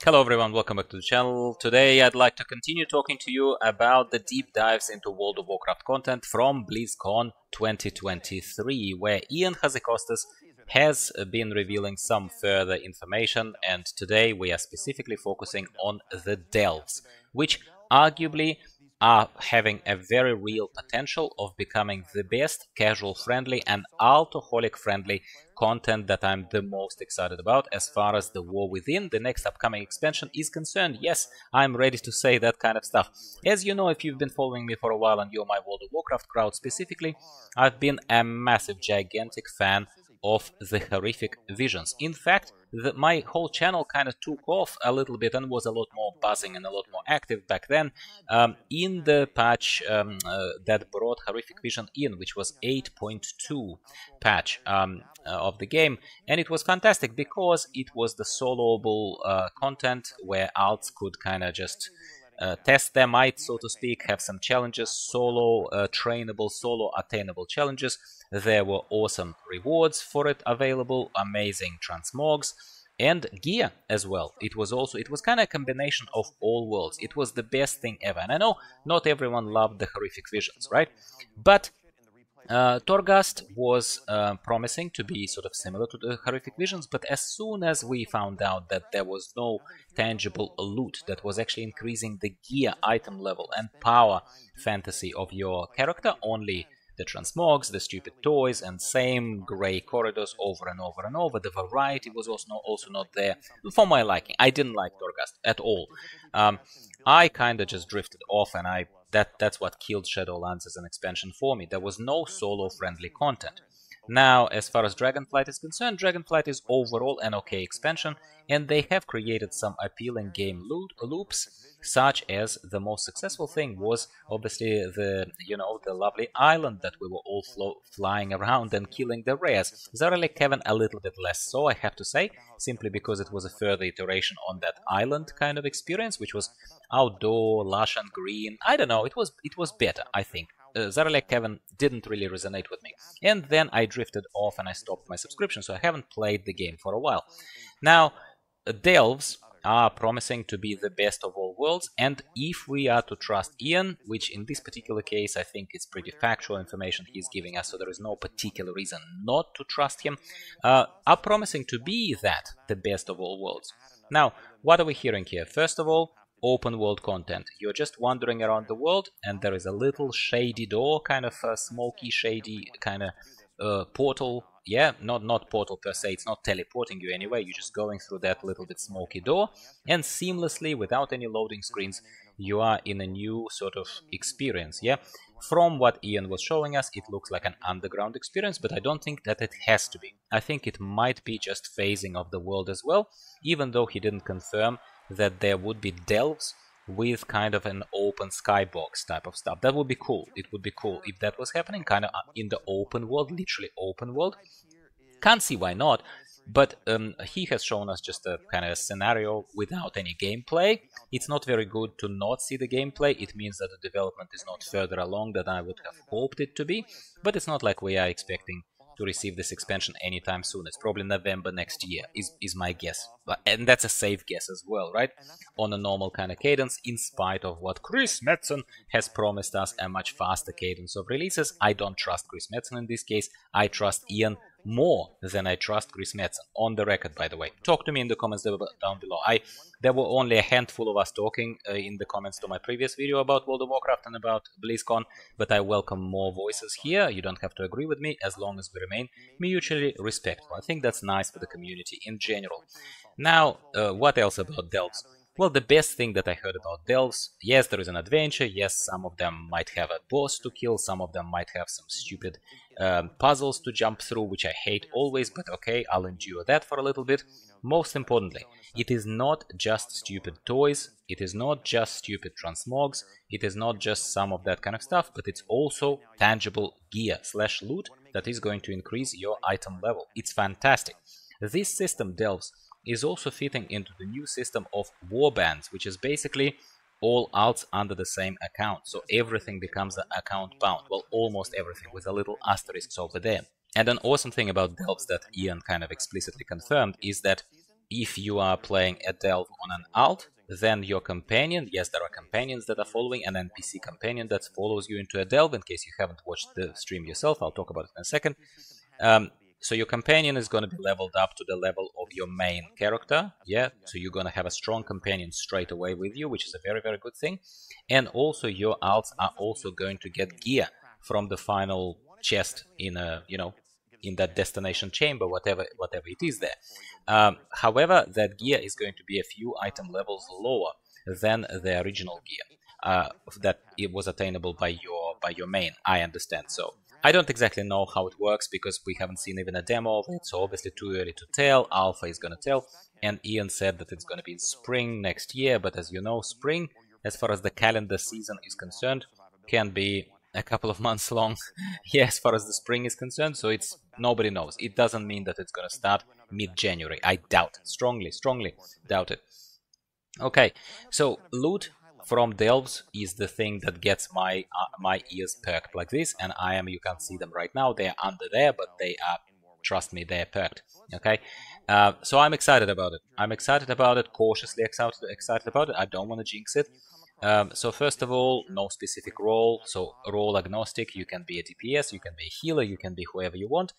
Hello everyone, welcome back to the channel. Today I'd like to continue talking to you about the deep dives into World of Warcraft content from Blizzcon 2023, where Ion Hazzikostas has been revealing some further information, and today we are specifically focusing on the Delves, which arguably are having a very real potential of becoming the best casual-friendly and alcoholic-friendly content that I'm the most excited about as far as the War Within, the next upcoming expansion, is concerned. Yes, I'm ready to say that kind of stuff. As you know, if you've been following me for a while and you're my World of Warcraft crowd specifically, I've been a massive, gigantic fan of the horrific visions. In fact, my whole channel kind of took off a little bit and was a lot more buzzing and a lot more active back then in the patch that brought horrific vision in, which was 8.2 patch of the game, and it was fantastic because it was the soloable content where alts could kind of just test their might, so to speak, have some challenges, solo trainable, solo attainable challenges. There were awesome rewards for it available, amazing transmogs, and gear as well. It was kind of a combination of all worlds. It was the best thing ever. And I know not everyone loved the horrific visions, right? But Torghast was promising to be sort of similar to the horrific visions, but as soon as we found out that there was no tangible loot that was actually increasing the gear item level and power fantasy of your character, only the transmogs, the stupid toys, and same grey corridors over and over and over, the variety was also not there for my liking. I didn't like Torghast at all. I kind of just drifted off, and that's what killed Shadowlands as an expansion for me. There was no solo-friendly content. Now, as far as Dragonflight is concerned, Dragonflight is overall an okay expansion, and they have created some appealing game loops, such as the most successful thing was obviously the lovely island that we were all flying around and killing the rares. Zaralek Heaven a little bit less so, I have to say, simply because it was a further iteration on that island kind of experience, which was outdoor, lush and green. I don't know, it was better, I think. Zaralek Heaven didn't really resonate with me. And then I drifted off and I stopped my subscription, so I haven't played the game for a while. Now, Delves are promising to be the best of all worlds, and if we are to trust Ion, which in this particular case I think is pretty factual information he's giving us, so there is no particular reason not to trust him, are promising to be the best of all worlds. Now, what are we hearing here? First of all, open world content. You're just wandering around the world, and there is a little shady door, kind of a smoky, shady kind of portal. Yeah, not portal per se, it's not teleporting you anywhere, you're just going through that little bit smoky door, and seamlessly, without any loading screens, you are in a new sort of experience, yeah? From what Ion was showing us, it looks like an underground experience, but I don't think that it has to be. I think it might be just phasing of the world as well, even though he didn't confirm that there would be delves with kind of an open skybox type of stuff. That would be cool. It would be cool if that was happening, kind of in the open world, literally open world. Can't see why not, but he has shown us just a kind of scenario without any gameplay. It's not very good to not see the gameplay. It means that the development is not further along than I would have hoped it to be, but it's not like we are expecting to receive this expansion anytime soon. It's probably November next year, is my guess. And that's a safe guess as well, right? On a normal kind of cadence, in spite of what Chris Metzen has promised us, a much faster cadence of releases. I don't trust Chris Metzen in this case. I trust Ion more than I trust Chris Metzen. On the record, by the way. Talk to me in the comments down below. There were only a handful of us talking in the comments to my previous video about World of Warcraft and about Blizzcon, but I welcome more voices here. You don't have to agree with me, as long as we remain mutually respectful. I think that's nice for the community in general. Now, what else about Delves? Well, the best thing that I heard about Delves, yes, there is an adventure, yes, some of them might have a boss to kill, some of them might have some stupid puzzles to jump through, which I hate always, but okay, I'll endure that for a little bit. Most importantly, it is not just stupid toys, it is not just stupid transmogs, it is not just some of that kind of stuff, but it's also tangible gear / loot that is going to increase your item level. It's fantastic. This system, Delves, is also fitting into the new system of warbands, which is basically all alts under the same account, so everything becomes account bound. Well, almost everything, with a little asterisks over there. And an awesome thing about Delves that Ion kind of explicitly confirmed is that if you are playing a delve on an alt, then your companion, yes, there are companions that are following, an NPC companion that follows you into a delve. In case you haven't watched the stream yourself, I'll talk about it in a second. So your companion is going to be leveled up to the level of your main character, yeah? So you're going to have a strong companion straight away with you, which is a very, very good thing. And also your alts are also going to get gear from the final chest in a, in that destination chamber, whatever it is there. However, that gear is going to be a few item levels lower than the original gear that it was attainable by your main, I understand. So I don't exactly know how it works because we haven't seen even a demo of it, so obviously too early to tell. Alpha is gonna tell, and Ian said that it's gonna be in spring next year, but as you know, spring, as far as the calendar season is concerned, can be a couple of months long. Yeah, as far as the spring is concerned, so it's nobody knows. It doesn't mean that it's gonna start mid-January. I doubt it. Strongly doubt it. Okay, so loot from delves is the thing that gets my ears perked like this, and you can't see them right now, they are under there, but they are, trust me, they're perked. Okay, so I'm excited about it. Cautiously excited about it. I don't want to jinx it. So first of all, no specific role, so role agnostic. You can be a DPS, you can be a healer, you can be whoever you want,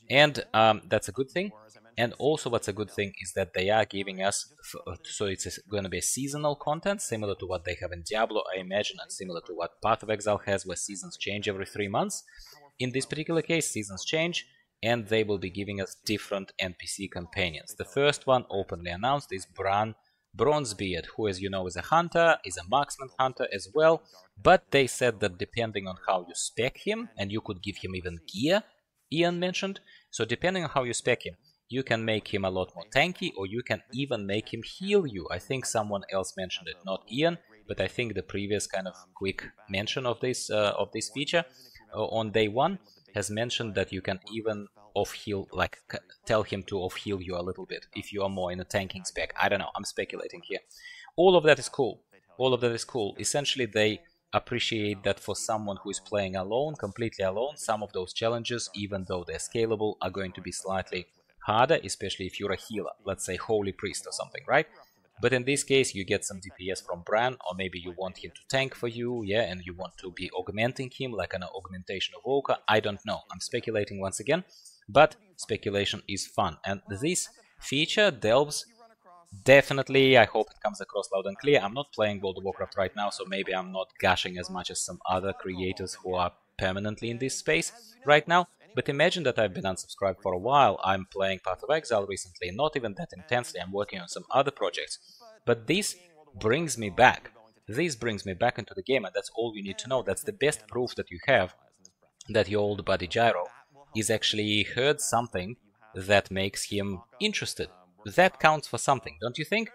and that's a good thing. And also what's a good thing is that they are giving us, so it's going to be a seasonal content, similar to what they have in Diablo, I imagine, and similar to what Path of Exile has, where seasons change every 3 months. In this particular case, seasons change, and they will be giving us different NPC companions. The first one, openly announced, is Bronzebeard, who, as you know, is a hunter, is a marksman hunter as well, but they said that depending on how you spec him, and you could give him even gear, Ian mentioned, so depending on how you spec him, you can make him a lot more tanky, or you can even make him heal you. I think someone else mentioned it, not Ian, but I think the previous kind of quick mention of this feature on day 1 has mentioned that you can even off-heal, like tell him to off-heal you a little bit if you are more in a tanking spec. I don't know, I'm speculating here. All of that is cool. Essentially, they appreciate that for someone who is playing alone, completely alone, some of those challenges, even though they're scalable, are going to be slightly harder, especially if you're a healer, let's say Holy Priest or something, right? But in this case, you get some DPS from Bran, or maybe you want him to tank for you, yeah, and you want to be augmenting him, like an augmentation of Oka. I don't know, I'm speculating once again, but speculation is fun. And this feature, Delves, definitely, I hope it comes across loud and clear. I'm not playing World of Warcraft right now, so maybe I'm not gushing as much as some other creators who are permanently in this space right now. But imagine that I've been unsubscribed for a while, I'm playing Path of Exile recently, not even that intensely, I'm working on some other projects. But this brings me back. This brings me back into the game, and that's all you need to know. That's the best proof that you have that your old buddy Gyro is actually heard something that makes him interested. That counts for something, don't you think?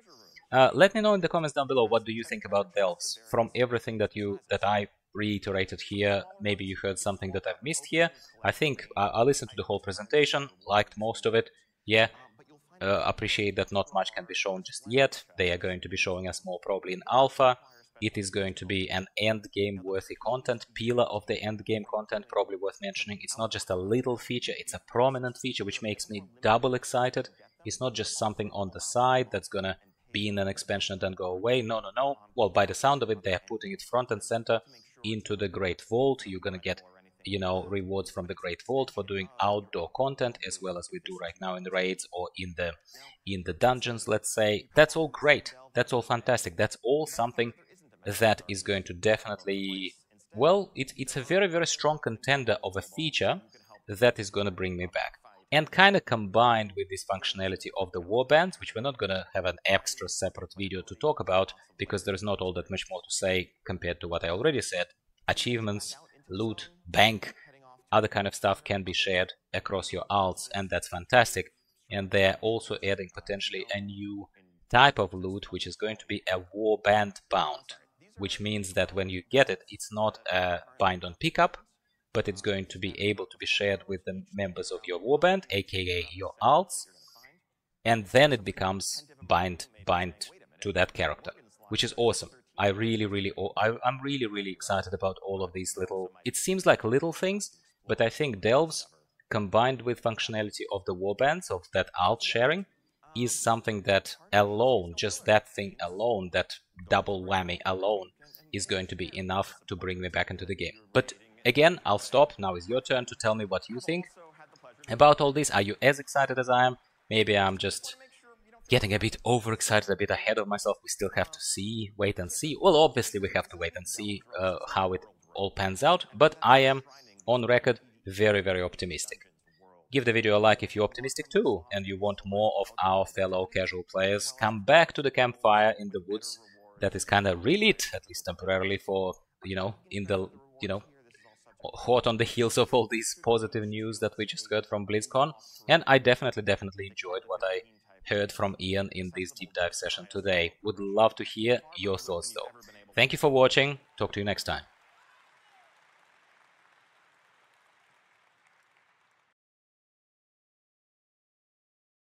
Let me know in the comments down below, what do you think about Delves? From everything that I reiterated here, maybe you heard something that I've missed here. I think I listened to the whole presentation, liked most of it, yeah. Appreciate that not much can be shown just yet. They are going to be showing us more probably in alpha. It is going to be an end game worthy content, pillar of the end game content, probably worth mentioning. It's not just a little feature, it's a prominent feature, which makes me double excited. It's not just something on the side that's gonna be in an expansion and then go away. No. Well, by the sound of it, they are putting it front and center into the Great Vault. You're gonna get, rewards from the Great Vault for doing outdoor content, as well as we do right now in the raids or in the dungeons, let's say. That's all great. That's all fantastic. That's all something that is going to definitely, well, it's a very, very strong contender of a feature that is gonna bring me back. And kind of combined with this functionality of the warbands, which we're not going to have an extra separate video to talk about, because there's not all that much more to say compared to what I already said. Achievements, loot, bank, other kind of stuff can be shared across your alts, and that's fantastic. And they're also adding potentially a new type of loot, which is going to be a warband bound, which means that when you get it, it's not a bind on pickup, but it's going to be able to be shared with the members of your warband, aka your alts, and then it becomes bind to that character, which is awesome. I'm really excited about all of these little, it seems like little things, but I think Delves, combined with functionality of the warbands, of that alt sharing, is something that alone, just that thing alone, that double whammy alone, is going to be enough to bring me back into the game. But again, I'll stop. Now is your turn to tell me what you think about all this. Are you as excited as I am? Maybe I'm just getting a bit overexcited, a bit ahead of myself. We still have to see, wait and see. Well, obviously we have to wait and see how it all pans out, but I am, on record, very, very optimistic. Give the video a like if you're optimistic too, and you want more of our fellow casual players. Come back to the campfire in the woods that is kind of relit, at least temporarily, for, hot on the heels of all these positive news that we just got from Blizzcon. And I definitely enjoyed what I heard from Ian in this deep dive session today. Would love to hear your thoughts though. Thank you for watching. Talk to you next time.